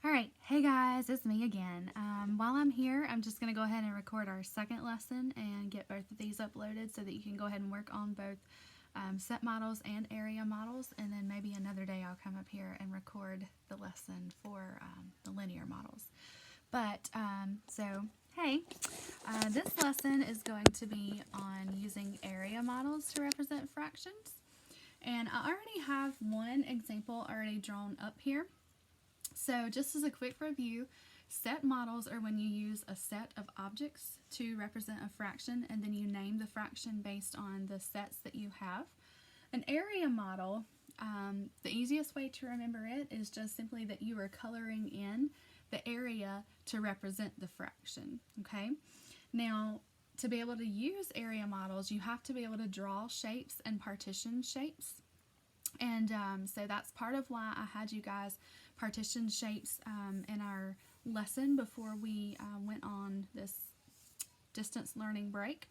Alright, hey guys, it's me again. While I'm here, I'm just going to go ahead and record our second lesson and get both of these uploaded so that you can go ahead and work on both set models and area models, and then maybe another day I'll come up here and record the lesson for the linear models. But, hey, this lesson is going to be on using area models to represent fractions. And I already have one example already drawn up here. So just as a quick review, set models are when you use a set of objects to represent a fraction, and then you name the fraction based on the sets that you have. An area model, the easiest way to remember it is just simply that you are coloring in the area to represent the fraction, okay? Now, to be able to use area models, you have to be able to draw shapes and partition shapes. And so that's part of why I had you guys partition shapes in our lesson before we went on this distance learning break.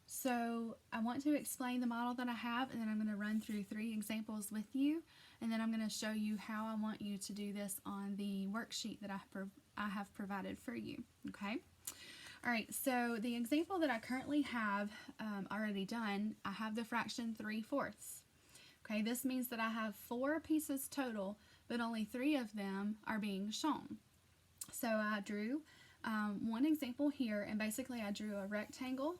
So I want to explain the model that I have, and then I'm going to run through 3 examples with you, and then I'm going to show you how I want you to do this on the worksheet that I have provided for you. Okay. Alright, so the example that I currently have already done, I have the fraction 3/4. Okay, this means that I have 4 pieces total, but only 3 of them are being shown. So I drew one example here, and basically I drew a rectangle,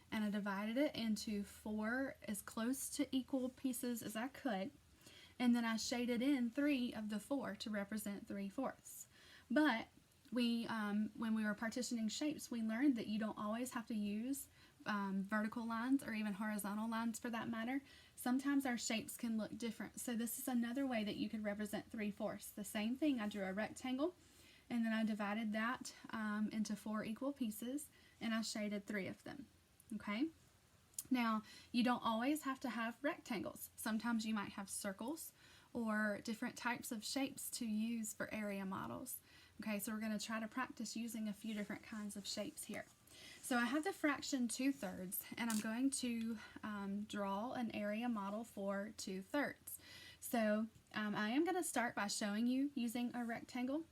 and I divided it into 4 as close to equal pieces as I could, and then I shaded in 3 of the 4 to represent 3/4. But when we were partitioning shapes, we learned that you don't always have to use vertical lines or even horizontal lines for that matter. Sometimes our shapes can look different. So this is another way that you could represent 3/4. The same thing, I drew a rectangle, and then I divided that into 4 equal pieces, and I shaded 3 of them. Okay? Now, you don't always have to have rectangles. Sometimes you might have circles or different types of shapes to use for area models. Okay, so we're going to try to practice using a few different kinds of shapes here. So I have the fraction 2/3, and I'm going to draw an area model for 2/3. So I am going to start by showing you using a rectangle.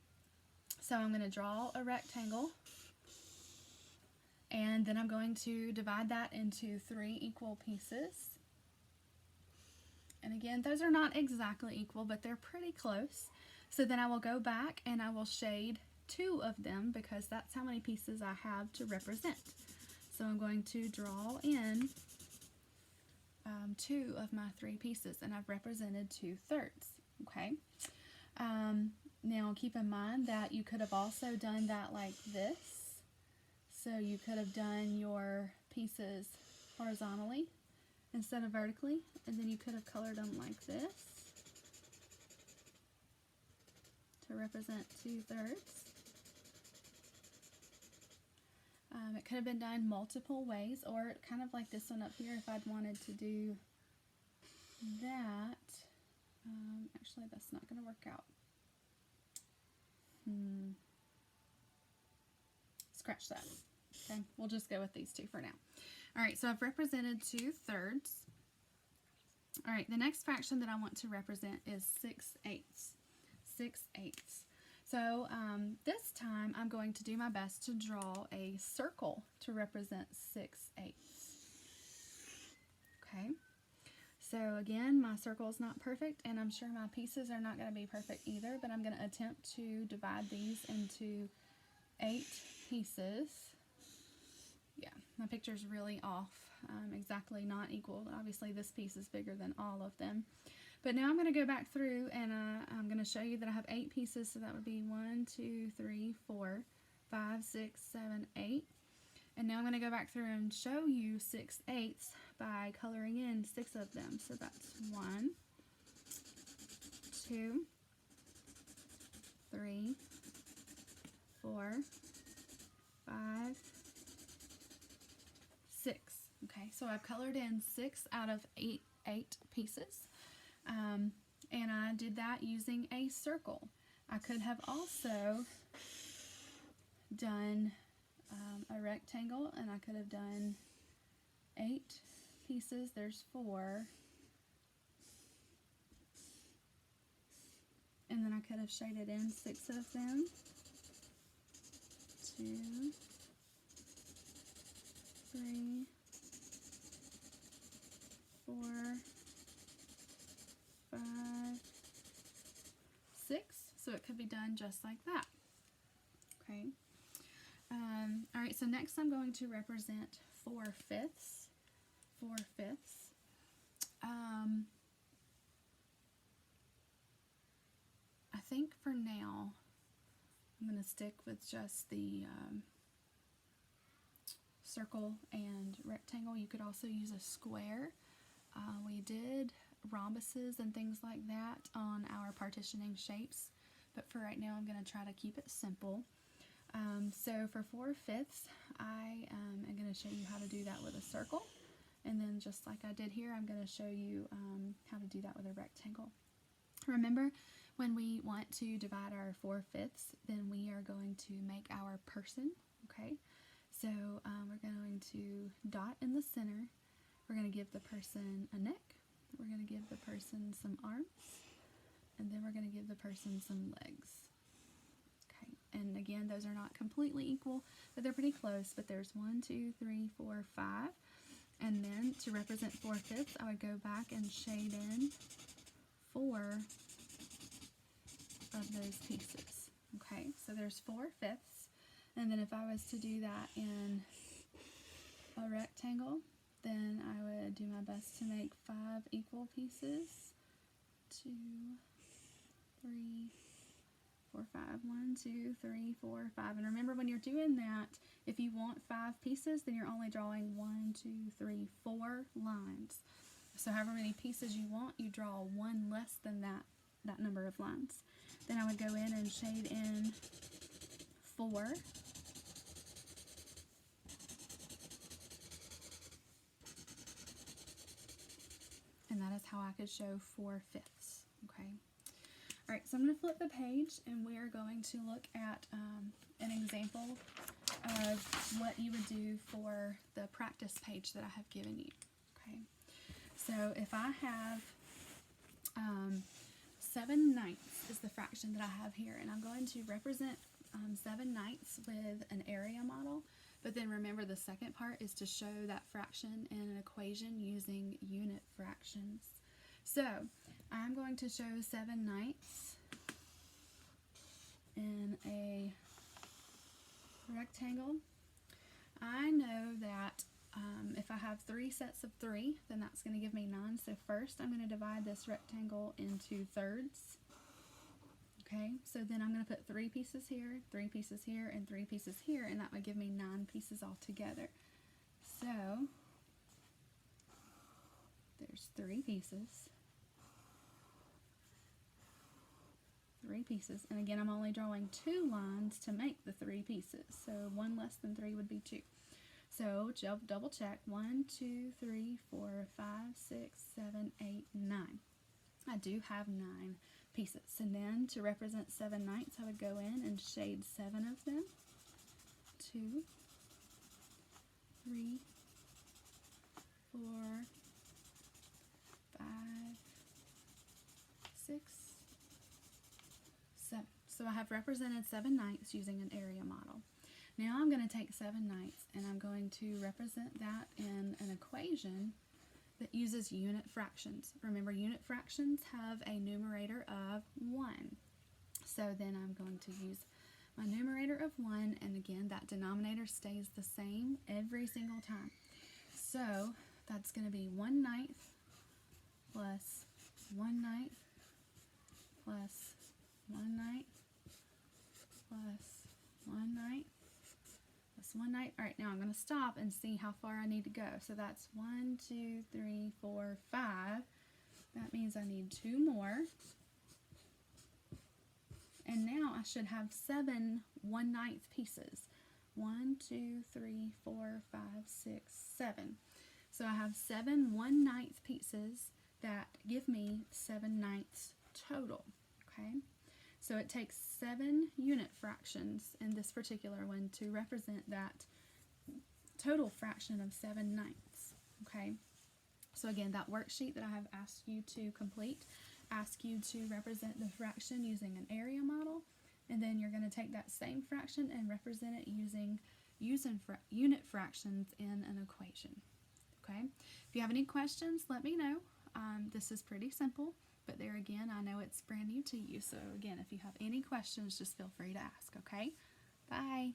So I'm going to draw a rectangle, and then I'm going to divide that into 3 equal pieces. And again, those are not exactly equal, but they're pretty close. So then I will go back and I will shade 2 of them because that's how many pieces I have to represent. So I'm going to draw in 2 of my 3 pieces, and I've represented 2/3. Okay. Now keep in mind that you could have also done that like this. So you could have done your pieces horizontally instead of vertically, and then you could have colored them like this to represent 2/3. It could have been done multiple ways, or kind of like this one up here if I'd wanted to do that. Actually, that's not going to work out. Scratch that. Okay, we'll just go with these 2 for now. Alright, so I've represented 2/3. Alright, the next fraction that I want to represent is 6/8. 6/8. So this time I'm going to do my best to draw a circle to represent 6/8. Okay, so again, my circle is not perfect, and I'm sure my pieces are not going to be perfect either, but I'm going to attempt to divide these into 8 pieces. Yeah, my picture's really off, exactly not equal. Obviously this piece is bigger than all of them. But now I'm going to go back through, and I'm going to show you that I have 8 pieces, so that would be 1, 2, 3, 4, 5, 6, 7, 8. And now I'm going to go back through and show you 6/8 by coloring in 6 of them. So that's 1, 2, 3, 4, 5, 6. Okay, so I've colored in 6 out of 8 pieces. And I did that using a circle. I could have also done a rectangle, and I could have done 8 pieces. There's 4. And then I could have shaded in 6 of them. 2, 3, 4, 5, 6. So it could be done just like that. Okay. All right, so next I'm going to represent 4/5. 4/5. I think for now I'm going to stick with just the circle and rectangle. You could also use a square. We did rhombuses and things like that on our partitioning shapes, but for right now I'm going to try to keep it simple. So for 4/5, I am going to show you how to do that with a circle, and then just like I did here, I'm going to show you how to do that with a rectangle. Remember, when we want to divide our 4/5, then we are going to make our person, okay? So we're going to dot in the center. We're going to give the person a neck. We're going to give the person some arms, and then we're going to give the person some legs. Okay, and again, those are not completely equal, but they're pretty close. But there's 1, 2, 3, 4, 5. And then to represent 4/5, I would go back and shade in 4 of those pieces. Okay, so there's 4/5. And then if I was to do that in a rectangle, then I would do my best to make 5 equal pieces. 2, 3, 4, 5. 1, 2, 3, 4, 5. And remember, when you're doing that, if you want 5 pieces, then you're only drawing 1, 2, 3, 4 lines. So however many pieces you want, you draw 1 less than that number of lines. Then I would go in and shade in 4. And that is how I could show 4/5. Okay. All right, so I'm going to flip the page, and we are going to look at an example of what you would do for the practice page that I have given you. Okay. So if I have 7/9 is the fraction that I have here, and I'm going to represent 7/9 with an area model. But then remember, the second part is to show that fraction in an equation using unit fractions. So I'm going to show 7/9 in a rectangle. I know that if I have 3 sets of 3, then that's going to give me 9. So first I'm going to divide this rectangle into thirds. Okay, so then I'm going to put 3 pieces here, 3 pieces here, and 3 pieces here, and that would give me 9 pieces altogether. So there's 3 pieces. 3 pieces, and again, I'm only drawing 2 lines to make the 3 pieces, so 1 less than 3 would be 2. So double check. 1, 2, 3, 4, 5, 6, 7, 8, 9. I do have 9 pieces. And then to represent 7/9, I would go in and shade 7 of them. 2, 3, 4, 5, 6, 7. So I have represented 7/9 using an area model. Now I'm going to take 7/9 and I'm going to represent that in an equation that uses unit fractions. Remember, unit fractions have a numerator of 1. So then I'm going to use my numerator of 1, and again, that denominator stays the same every single time. So that's going to be 1/9 plus 1/9 plus 1/9 plus 1/9 plus 1/9. All right, now I'm going to stop and see how far I need to go. So that's 1, 2, 3, 4, 5. That means I need 2 more. And now I should have 7 1/9 pieces. 1, 2, 3, 4, 5, 6, 7. So I have 7 1/9 pieces that give me 7/9 total. Okay? So it takes 7 unit fractions in this particular one to represent that total fraction of 7/9. Okay? So again, that worksheet that I have asked you to complete, ask you to represent the fraction using an area model, and then you're going to take that same fraction and represent it using unit fractions in an equation. Okay? If you have any questions, let me know. This is pretty simple, but there again, I know it's brand new to you. So again, if you have any questions, just feel free to ask, okay? Bye.